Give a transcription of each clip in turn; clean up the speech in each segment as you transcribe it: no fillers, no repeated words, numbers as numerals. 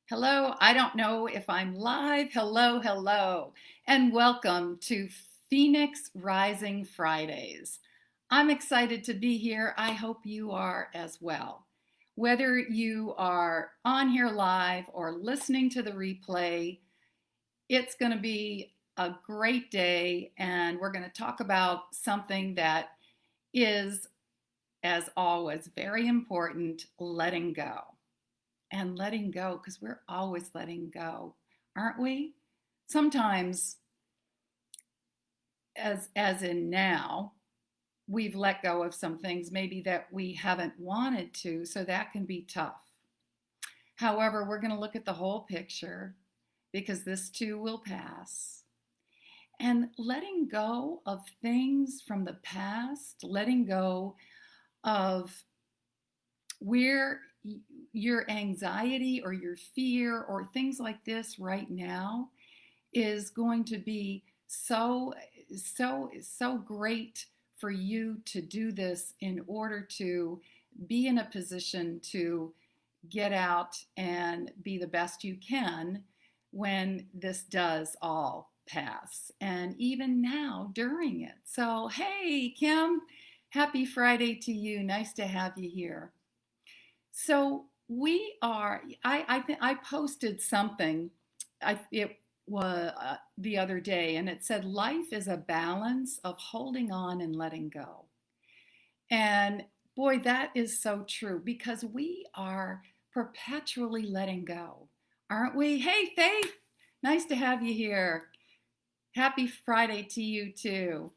Hello, I don't know if I'm live. Hello, hello, and welcome to Phoenix Rising Fridays. I'm excited to be here. I hope you are as well. Whether you are on here live or listening to the replay, it's going to be a great day, and we're going to talk about something that is, as always, very important: letting go and letting go, because we're always letting go, aren't we? Sometimes, as in now, we've let go of some things maybe that we haven't wanted to, so that can be tough. However, we're going to look at the whole picture because this too will pass. And letting go of things from the past, letting go of where your anxiety or your fear or things like this right now is going to be so great for you to do this in order to be in a position to get out and be the best you can when this does all pass, and even now during it. So hey, Kim, happy Friday to you. Nice to have you here. So we are. I posted something. It was the other day, and it said life is a balance of holding on and letting go. And boy, that is so true because we are perpetually letting go, aren't we? Hey, Faith, nice to have you here. Happy Friday to you too.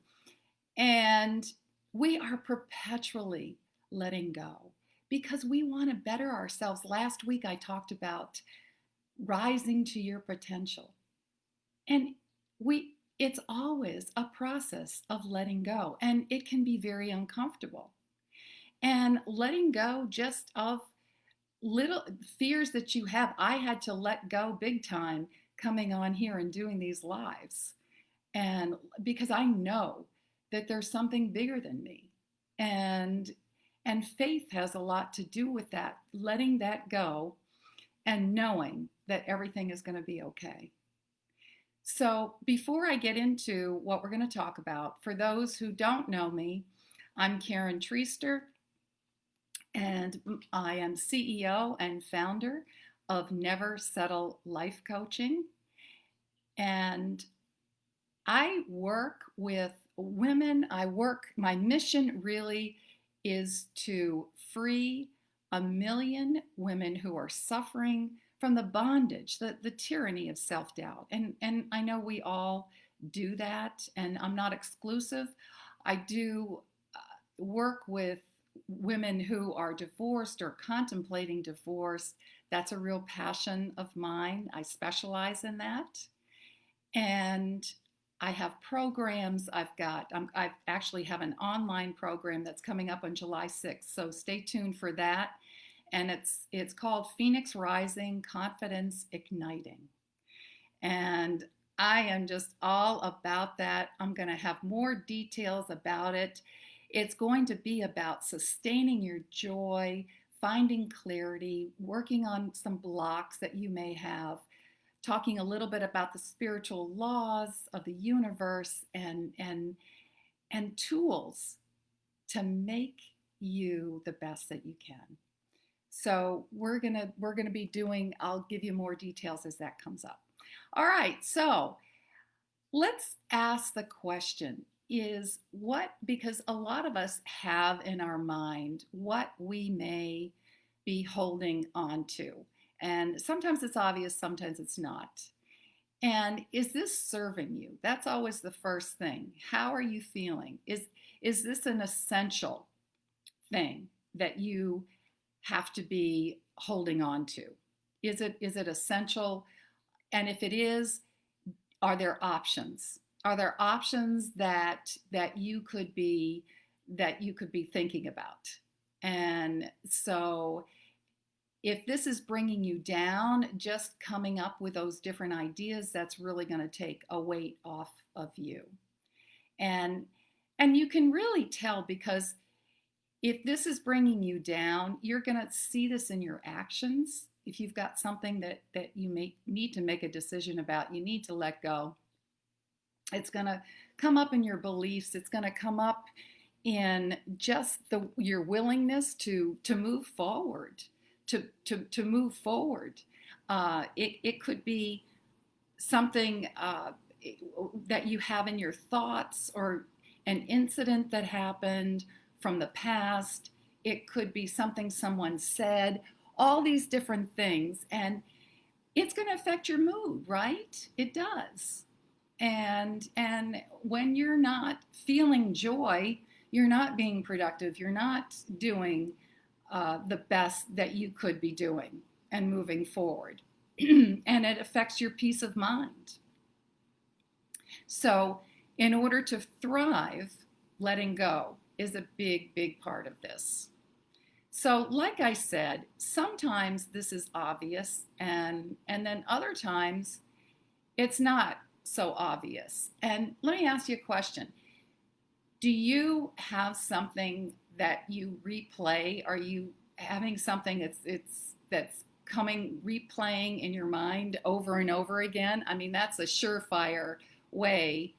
And we are perpetually letting go because we want to better ourselves. Last week, I talked about rising to your potential. And it's always a process of letting go, and it can be very uncomfortable. And letting go just of little fears that you have. I had to let go big time coming on here and doing these lives. And because I know that there's something bigger than me. And faith has a lot to do with that, letting that go and knowing that everything is going to be okay. So, before I get into what we're going to talk about, for those who don't know me, I'm Karen Treaster, and I am CEO and founder of Never Settle Life Coaching. And I work with women. My mission really is to free 1 million women who are suffering from the bondage, the tyranny of self-doubt. And I know we all do that, and I'm not exclusive. I do work with women who are divorced or contemplating divorce. That's a real passion of mine. I specialize in that. And I have programs. I actually have an online program that's coming up on July 6th. So stay tuned for that. And it's called Phoenix Rising Confidence Igniting. And I am just all about that. I'm going to have more details about it. It's going to be about sustaining your joy, finding clarity, working on some blocks that you may have, talking a little bit about the spiritual laws of the universe, and tools to make you the best that you can. So we're gonna be doing. I'll give you more details as that comes up. All right, so let's ask the question: is what, because a lot of us have in our mind what we may be holding on to. And sometimes it's obvious, sometimes it's not. And is this serving you? That's always the first thing. How are you feeling? Is this an essential thing that you have to be holding on to? Is it essential? And if it is, are there options? Are there options that you could be thinking about? And so if this is bringing you down, just coming up with those different ideas, that's really going to take a weight off of you. And you can really tell, because if this is bringing you down, you're going to see this in your actions. if you've got something that you may need to make a decision about, you need to let go. It's going to come up in your beliefs. It's going to come up in just your willingness to move forward, to move forward. It could be something that you have in your thoughts, or an incident that happened from the past. It could be something someone said, all these different things. And it's going to affect your mood, right? It does. And when you're not feeling joy, you're not being productive. You're not doing the best that you could be doing and moving forward. And it affects your peace of mind. So, in order to thrive, letting go is a big, big part of this. So, like I said, sometimes this is obvious, and then other times it's not so obvious. And let me ask you a question. Do you have something that you replay? Are you having something that's coming replaying in your mind over and over again? I mean, that's a surefire way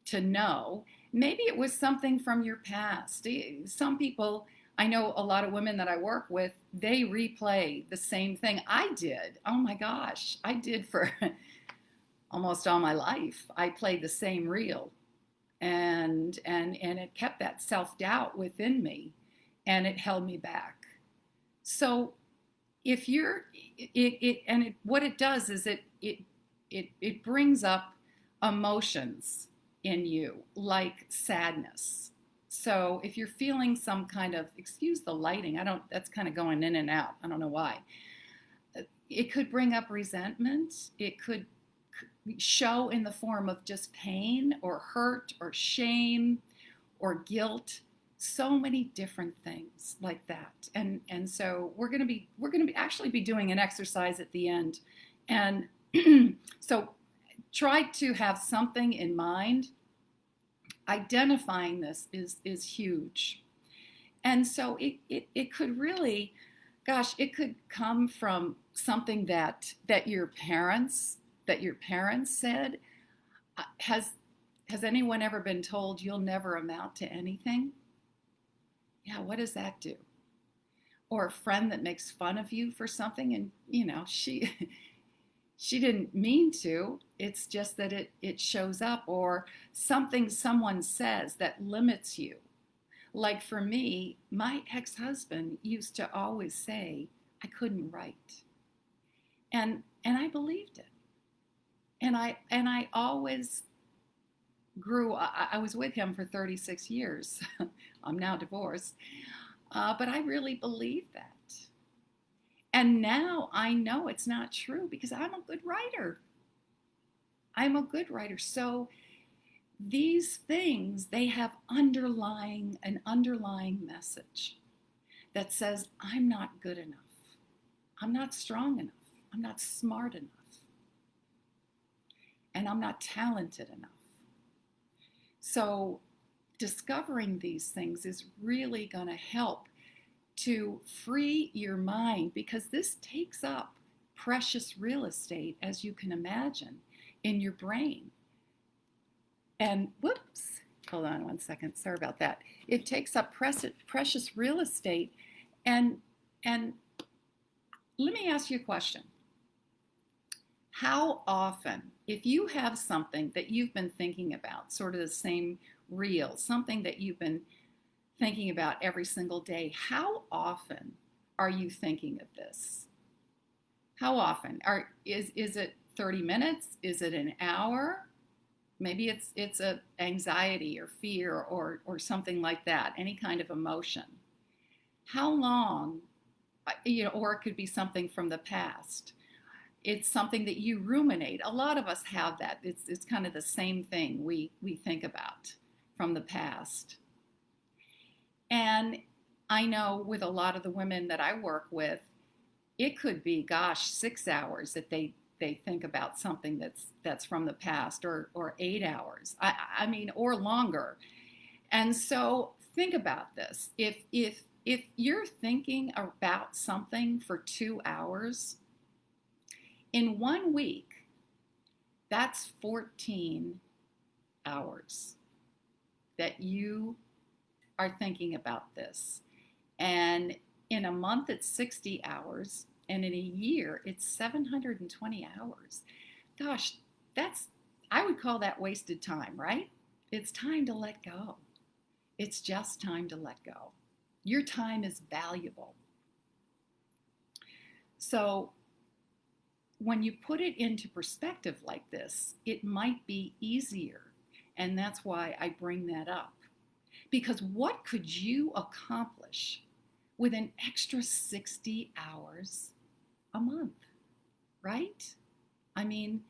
to know. Maybe it was something from your past. Some people, I know a lot of women that I work with, they replay the same thing. I did. Oh my gosh, I did for almost all my life. I played the same reel, and it kept that self-doubt within me, and it held me back. So if you're what it does is it brings up emotions in you, like sadness. So if you're feeling some kind of, excuse the lighting, I don't, that's kind of going in and out, I don't know why. It could bring up resentment. It could show in the form of just pain or hurt or shame or guilt. So many different things like that. And so we're going to actually be doing an exercise at the end. And so try to have something in mind. Identifying this is huge. And so it could really, gosh, it could come from something that your parents said. Has anyone ever been told you'll never amount to anything? Yeah, what does that do? Or a friend that makes fun of you for something, and she she didn't mean to. It's just that it shows up. Or something someone says that limits you. Like for me, my ex-husband used to always say I couldn't write. And I believed it. And I always grew. I was with him for 36 years. I'm now divorced. But I really believed that. And now I know it's not true because I'm a good writer. I'm a good writer. So these things, they have an underlying message that says, I'm not good enough. I'm not strong enough. I'm not smart enough. And I'm not talented enough. So discovering these things is really going to help to free your mind, because this takes up precious real estate, as you can imagine, in your brain. And whoops, hold on one second. Sorry about that. It takes up precious real estate. And let me ask you a question. How often, if you have something that you've been thinking about, sort of the same reel, something that you've been thinking about every single day, how often are you thinking of this? How often? Is it 30 minutes? Is it an hour? Maybe it's a anxiety or fear or something like that, any kind of emotion. How long, or it could be something from the past. It's something that you ruminate. A lot of us have that. It's kind of the same thing we think about from the past. And I know with a lot of the women that I work with, it could be, 6 hours that they think about something that's from the past, or 8 hours. I mean, or longer. And so think about this. If you're thinking about something for 2 hours, In 1 week, that's 14 hours that you are thinking about this. And in a month, it's 60 hours. And in a year, it's 720 hours. Gosh, I would call that wasted time, right? It's time to let go. It's just time to let go. Your time is valuable. So when you put it into perspective like this, it might be easier. And that's why I bring that up. Because what could you accomplish with an extra 60 hours a month, right? I mean,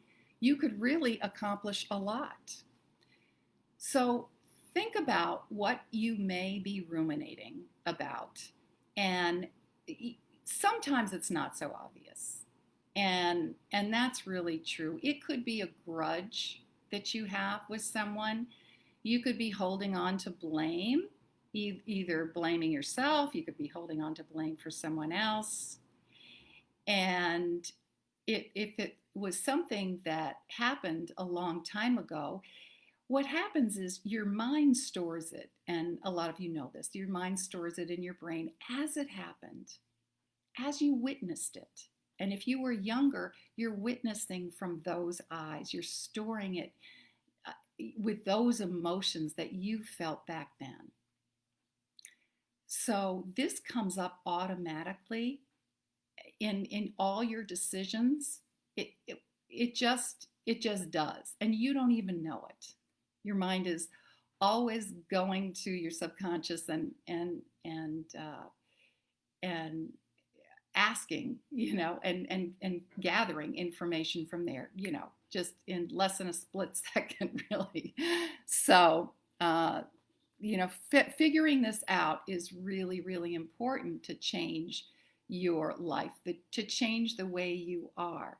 you could really accomplish a lot. So think about what you may be ruminating about. And sometimes it's not so obvious. And that's really true. It could be a grudge that you have with someone. You could be holding on to blame, either blaming yourself, you could be holding on to blame for someone else. And if it was something that happened a long time ago, what happens is your mind stores it. And a lot of you know this. Your mind stores it in your brain as it happened, as you witnessed it. And if you were younger, you're witnessing from those eyes. You're storing it with those emotions that you felt back then. So this comes up automatically in all your decisions. It just does, and you don't even know it. Your mind is always going to your subconscious and asking, and gathering information from there, just in less than a split second, really. So, figuring this out is really, really important to change your life, to change the way you are.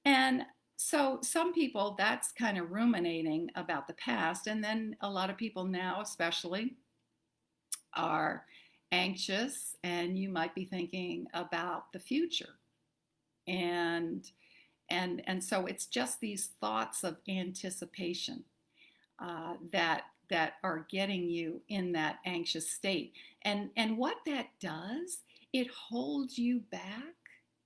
And so some people, that's kind of ruminating about the past. And then a lot of people now, especially, are anxious, and you might be thinking about the future. And so it's just these thoughts of anticipation that are getting you in that anxious state. And what that does, it holds you back.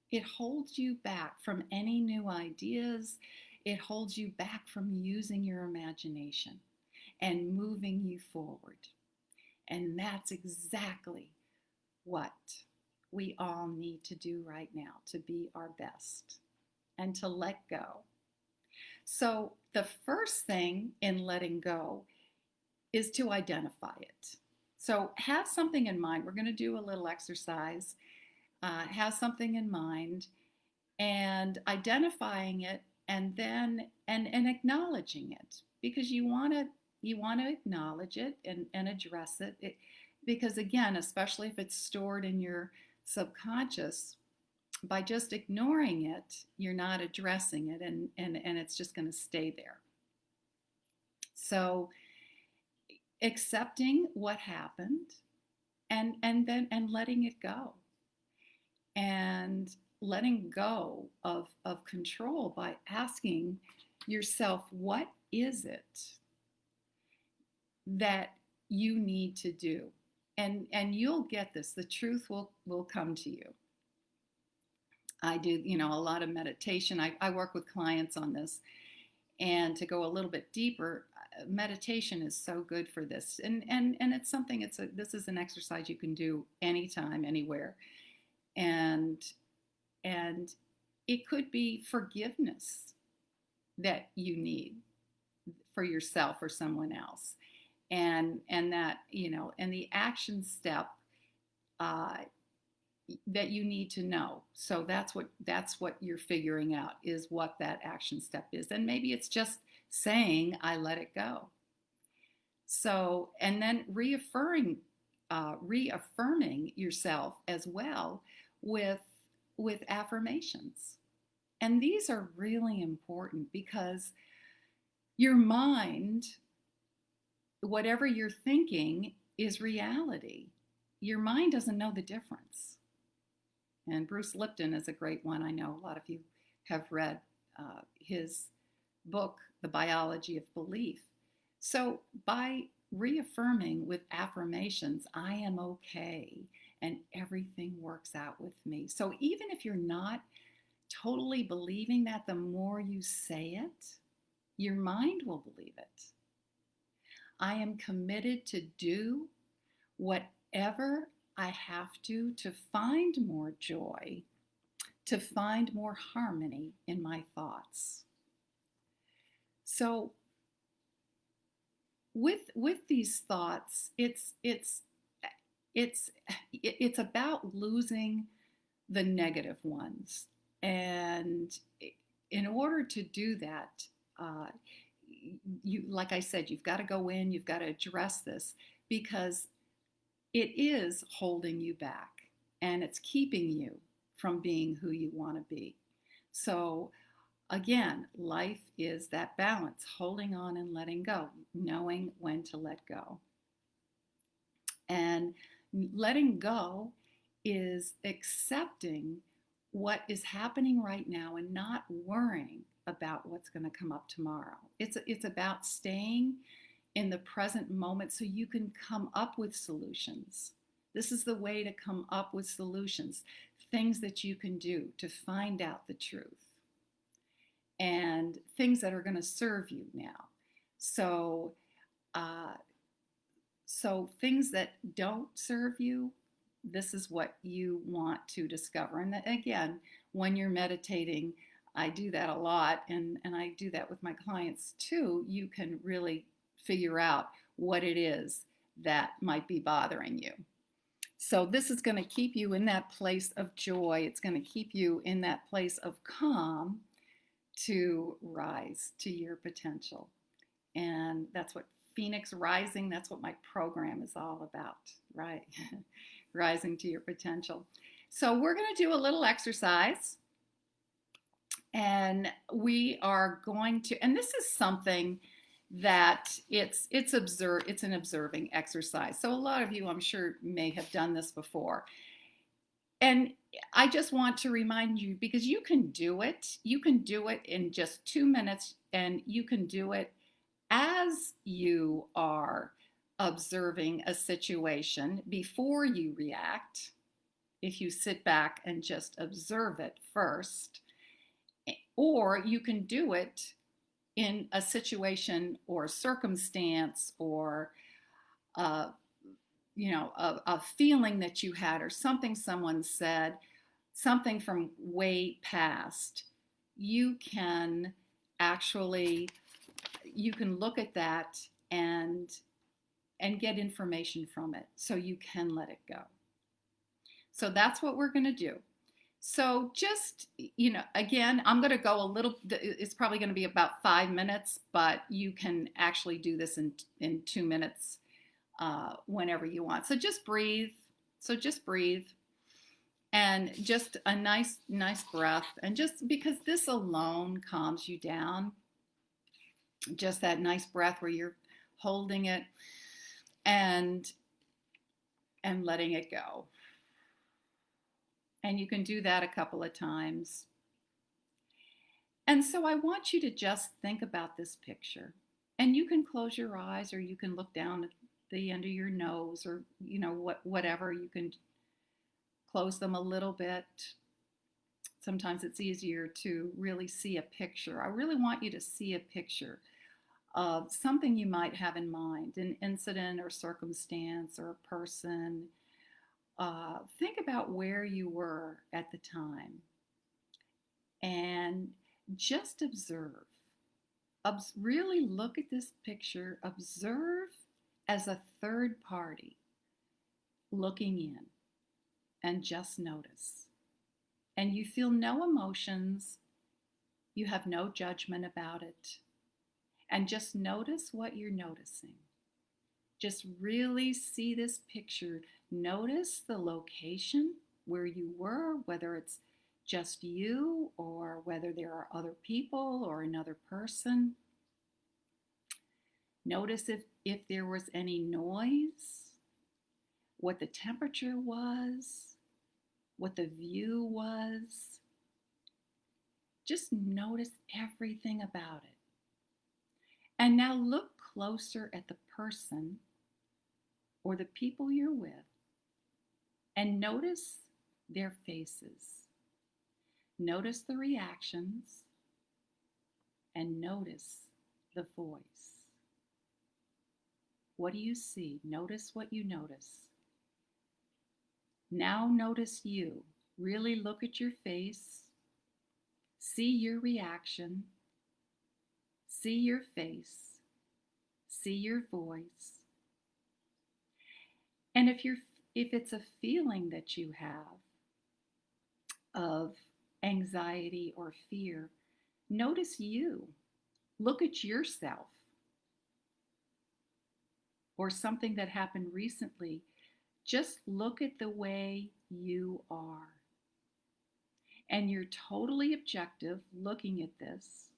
It holds you back from any new ideas. It holds you back from using your imagination and moving you forward. And that's exactly what we all need to do right now to be our best and to let go. So the first thing in letting go is to identify it. So have something in mind. We're going to do a little exercise. Have something in mind and identifying it, and then and acknowledging it, because you want to acknowledge it and address it, because again, especially if it's stored in your subconscious, by just ignoring it, you're not addressing it, and it's just going to stay there. So accepting what happened and then letting it go, and letting go of control by asking yourself, what is it that you need to do? And you'll get this. The truth will come to you. I do, a lot of meditation. I work with clients on this. And to go a little bit deeper, meditation is so good for this. And it's something, this is an exercise you can do anytime, anywhere. And it could be forgiveness that you need for yourself or someone else. And that, and the action step that you need to know. So that's what you're figuring out, is what that action step is. And maybe it's just saying, I let it go. So, and then reaffirming yourself as well with affirmations. And these are really important, because your mind, whatever you're thinking, is reality. Your mind doesn't know the difference. And Bruce Lipton is a great one. I know a lot of you have read his book, The Biology of Belief. So by reaffirming with affirmations, I am okay and everything works out with me. So even if you're not totally believing that, the more you say it, your mind will believe it. I am committed to do whatever I have to find more joy, to find more harmony in my thoughts. So with these thoughts, it's about losing the negative ones. And in order to do that, you, like I said, you've got to go in, you've got to address this, because it is holding you back and it's keeping you from being who you want to be. So again, life is that balance, holding on and letting go, knowing when to let go. And letting go is accepting what is happening right now and not worrying about what's going to come up tomorrow. It's about staying in the present moment so you can come up with solutions. This is the way to come up with solutions, things that you can do to find out the truth, and things that are going to serve you now. So things that don't serve you, this is what you want to discover. And again, when you're meditating, I do that a lot, and I do that with my clients too. You can really figure out what it is that might be bothering you. So this is going to keep you in that place of joy. It's going to keep you in that place of calm to rise to your potential. And that's what Phoenix Rising, that's what my program is all about, right? Rising to your potential. So we're going to do a little exercise, and we are going to, and this is something that it's an observing exercise. So a lot of you, I'm sure, may have done this before. And I just want to remind you, because you can do it. You can do it in just 2 minutes, and you can do it as you are observing a situation before you react. If you sit back and just observe it first, or you can do it in a situation or a circumstance or a feeling that you had, or something someone said, something from way past. You can look at that and get information from it, so you can let it go. So that's what we're going to do. So just, again, I'm going to go it's probably going to be about 5 minutes, but you can actually do this in 2 minutes whenever you want. So just breathe. And just a nice breath. And just because this alone calms you down, just that nice breath where you're holding it and letting it go. And you can do that a couple of times. And so I want you to just think about this picture. And you can close your eyes, or you can look down at the end of your nose, or whatever. You can close them a little bit. Sometimes it's easier to really see a picture. I really want you to see a picture of something you might have in mind, an incident or circumstance or a person. Think about where you were at the time and just observe. Really look at this picture. Observe as a third party looking in, and just notice. And you feel no emotions. You have no judgment about it. And just notice what you're noticing. Just really see this picture. Notice the location where you were, whether it's just you or whether there are other people or another person. Notice if there was any noise, what the temperature was, what the view was. Just notice everything about it. And now look closer at the person or the people you're with and notice their faces. Notice the reactions and notice the voice. What do you see? Notice what you notice. Now notice you. Really look at your face. See your reaction. See your face. See your voice. And if it's a feeling that you have of anxiety or fear, notice you. Look at yourself. Or something that happened recently, just look at the way you are. And you're totally objective looking at this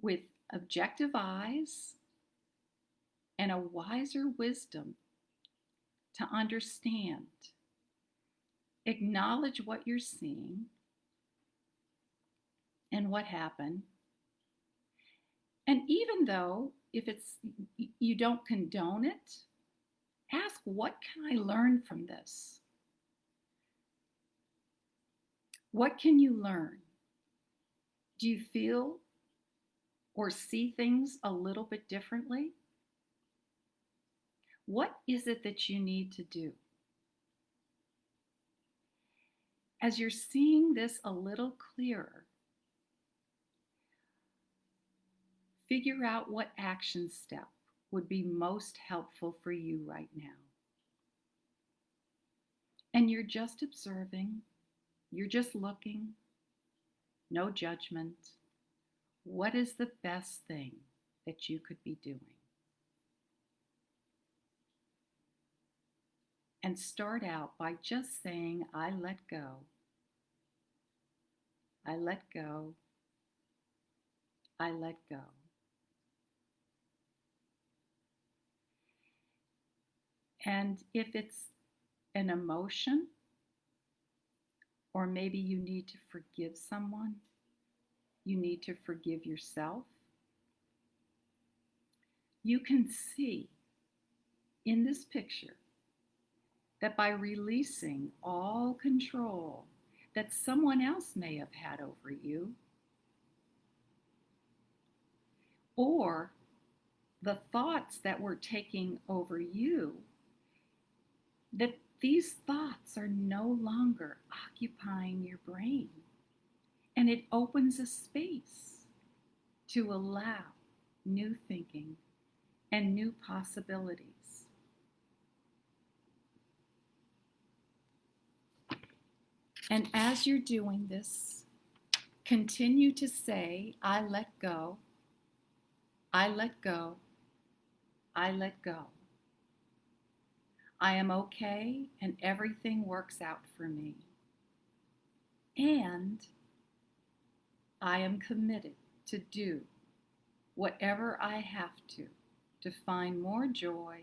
with objective eyes and a wiser wisdom to understand. Acknowledge what you're seeing and what happened. And even though if you don't condone it, ask, what can I learn from this? What can you learn? Do you feel or see things a little bit differently? What is it that you need to do? As you're seeing this a little clearer, figure out what action step would be most helpful for you right now. And you're just observing, you're just looking, no judgment. What is the best thing that you could be doing? And start out by just saying, I let go. I let go. I let go. And if it's an emotion, or maybe you need to forgive someone, you need to forgive yourself, you can see in this picture that by releasing all control that someone else may have had over you, or the thoughts that were taking over you, that these thoughts are no longer occupying your brain. And it opens a space to allow new thinking and new possibilities. And as you're doing this, continue to say, I let go, I let go, I let go. I am okay and everything works out for me. And I am committed to do whatever I have to find more joy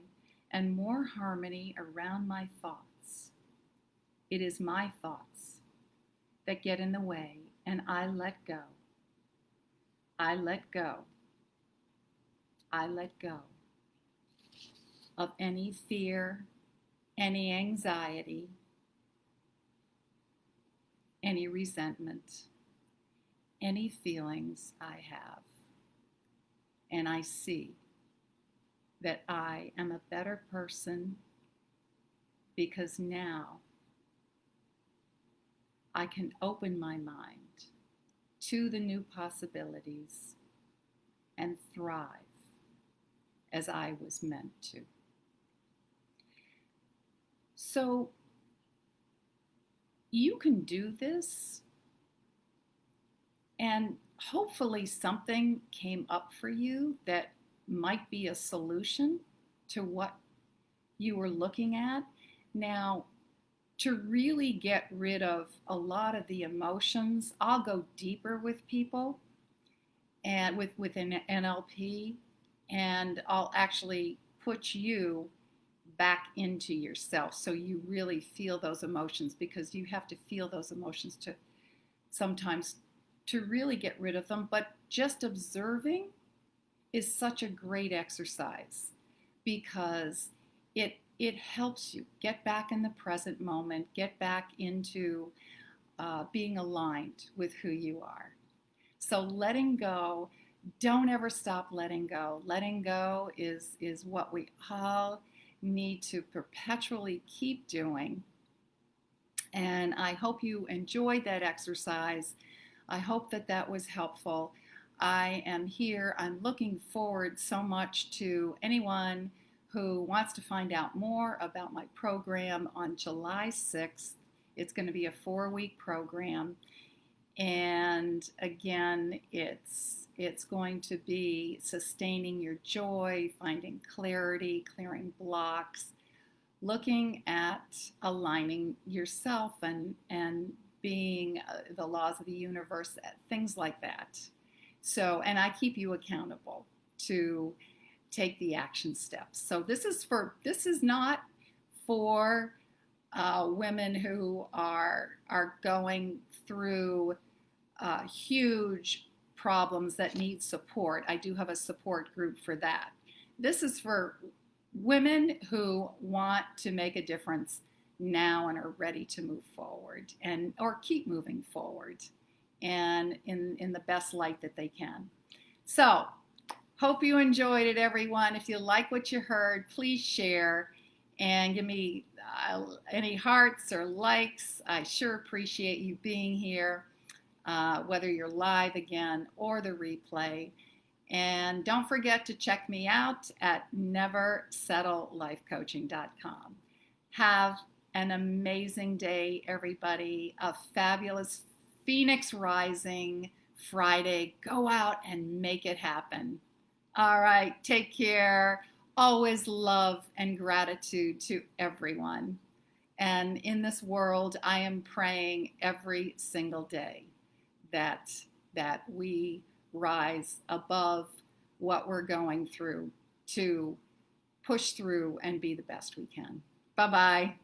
and more harmony around my thoughts. It is my thoughts that get in the way, and I let go. I let go. I let go of any fear, any anxiety, any resentment, any feelings I have. And I see that I am a better person because now I can open my mind to the new possibilities and thrive as I was meant to. So you can do this, and hopefully something came up for you that might be a solution to what you were looking at. Now, to really get rid of a lot of the emotions, I'll go deeper with people and with an NLP, and I'll actually put you back into yourself so you really feel those emotions, because you have to feel those emotions sometimes to really get rid of them, but just observing is such a great exercise because it helps you get back in the present moment, get back into being aligned with who you are. So letting go, don't ever stop letting go. Letting go is what we all need to perpetually keep doing. And I hope you enjoyed that exercise. I hope that that was helpful. I am here. I'm looking forward so much to anyone who wants to find out more about my program on July 6th. It's going to be a 4-week program. And again, it's going to be sustaining your joy, finding clarity, clearing blocks, looking at aligning yourself and being the laws of the universe, things like that. So, and I keep you accountable to take the action steps. So this is not for women who are going through huge problems that need support. I do have a support group for that. This is for women who want to make a difference now and are ready to move forward and or keep moving forward and in the best light that they can. So, hope you enjoyed it, everyone. If you like what you heard, please share and give me any hearts or likes. I sure appreciate you being here, whether you're live again or the replay. And don't forget to check me out at neversettlelifecoaching.com. Have an amazing day, everybody. A fabulous Phoenix Rising Friday. Go out and make it happen. All right, take care. Always love and gratitude to everyone. And in this world, I am praying every single day that we rise above what we're going through to push through and be the best we can. Bye-bye.